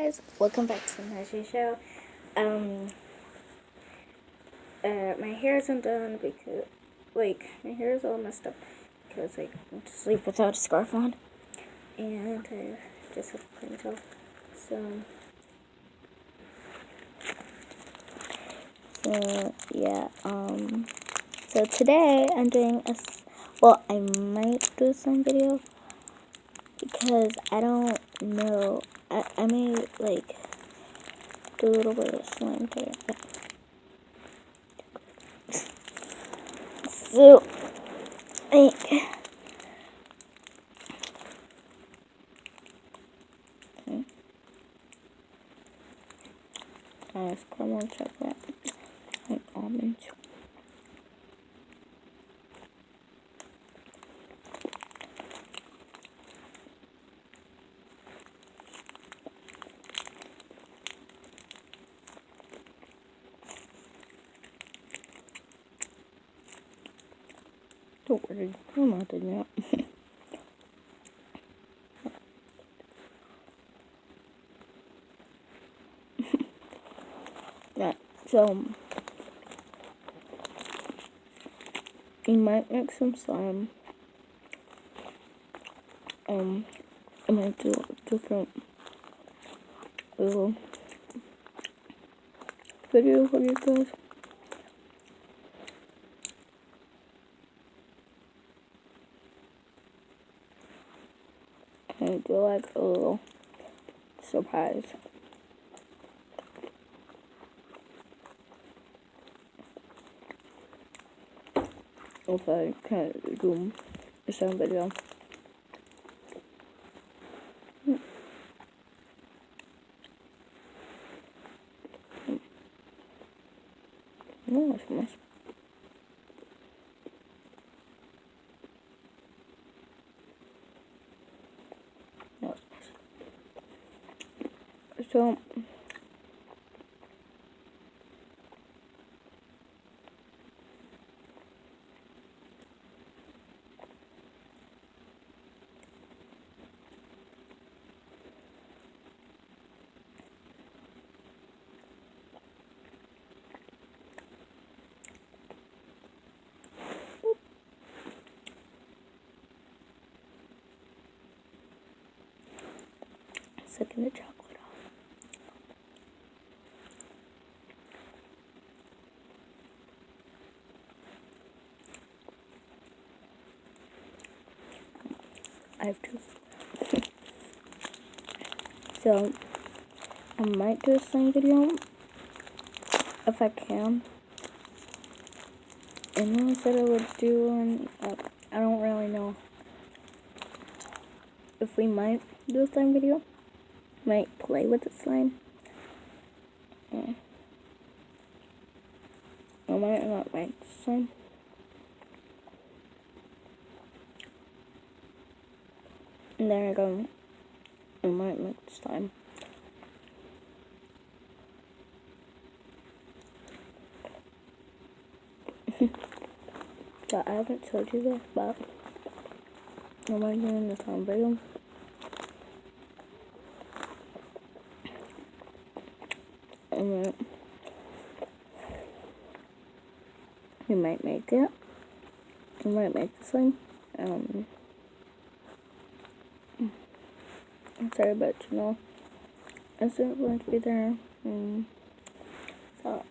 guys, welcome back to the Nashi Show. Um, my hair isn't done because, my hair is all messed up because I went to sleep without a scarf on, and I just have a ponytail. So yeah. So today I'm doing I might do some video because I don't know. I may do a little bit of slime today. So, caramel chocolate and almonds. Don't worry, I'm not doing that. Yeah, so you might make some slime. I might do different little video for you guys. And do like a little surprise. If I can't do a slime video. No, it's nice. No, it's nice. So sucking the chocolate off. I have to. So I might do a slime video if I can. And then I said I would do one. I don't really know if we might do a slime video. Might play with the slime. Yeah. I might not make the slime. And there I go. I might make the slime. So I haven't told you this, but I'm doing the slime video. And then we might make it. We might make the slime. I'm sorry, but it's not going to be there. So,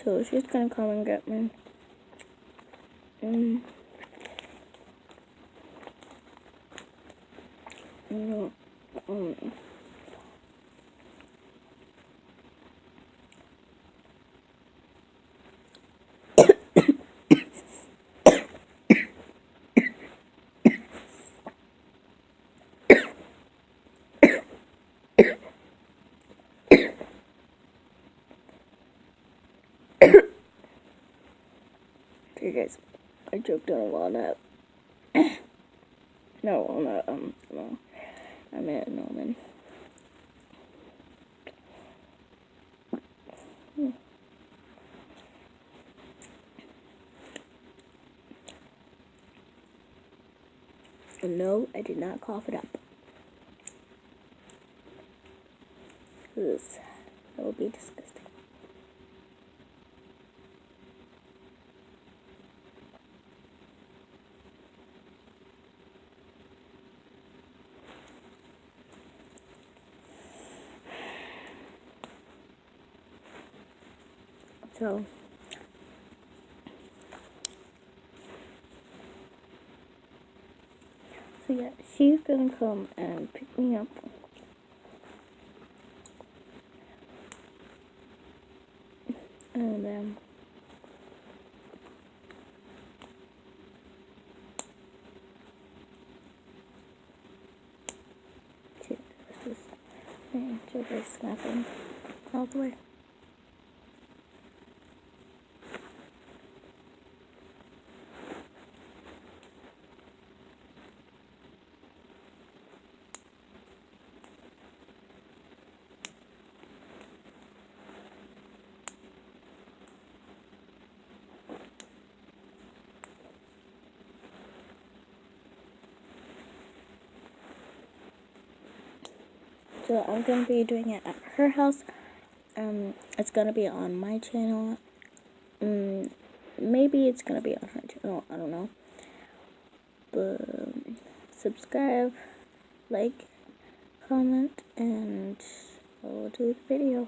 so she's gonna come and get me. Okay, guys. I choked on a walnut. No, walnut, no. I meant an almond. No, I did not cough it up. That would be disgusting. So yeah, she's gonna come and pick me up. And then just snapping all the way. So I'm gonna be doing it at her house. It's gonna be on my channel. Maybe it's gonna be on her channel. I don't know. But subscribe, like, comment, and I'll do the video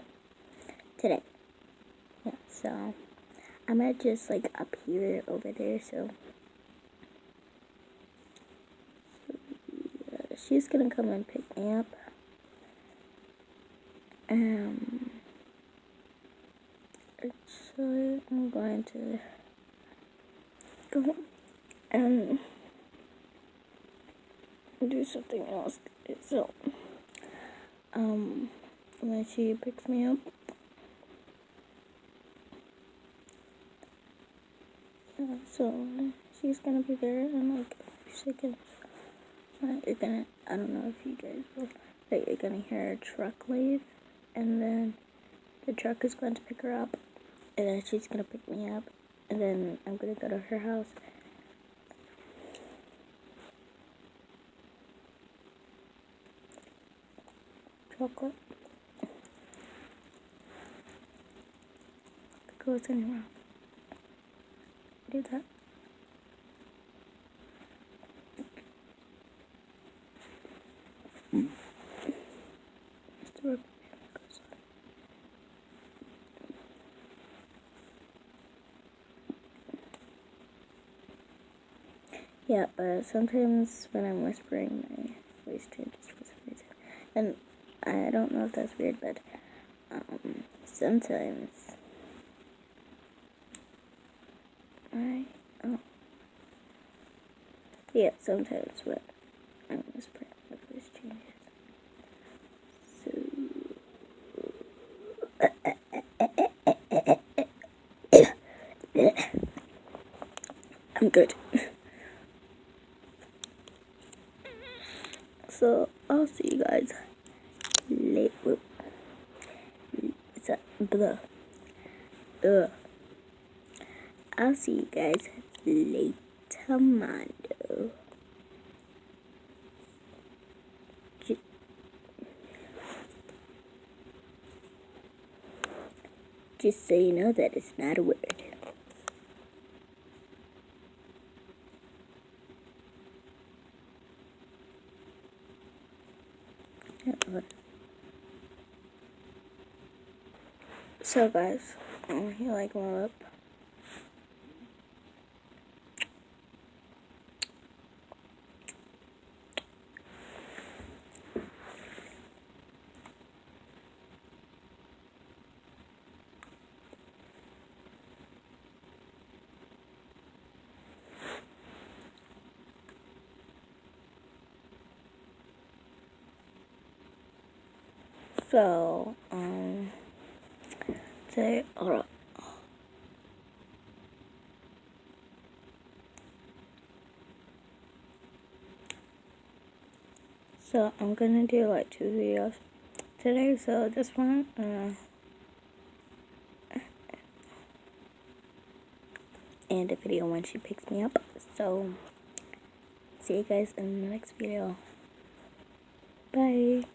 today. Yeah. So I'm at just like up here over there. So yeah, she's gonna come and pick me up. Actually, I'm going to go and do something else. So, when she picks me up, so she's gonna be there in like a few seconds. I don't know if you guys will, but you're gonna hear a truck leave, and then the truck is going to pick her up, and then she's gonna pick me up, and then I'm gonna go to her house. Chocolate goes in your mouth. Do that. Yeah, but sometimes when I'm whispering, my voice changes for some reason. And I don't know if that's weird, but sometimes yeah, sometimes when I'm whispering, my voice changes. So I'm good. So I'll see you guys later. I'll see you guys later, Mondo. Just so you know that it's not a word. So guys, you like my lip? So, say, alright. So I'm gonna do like 2 videos today. So this one, and a video when she picks me up. So see you guys in the next video. Bye.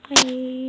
Bye.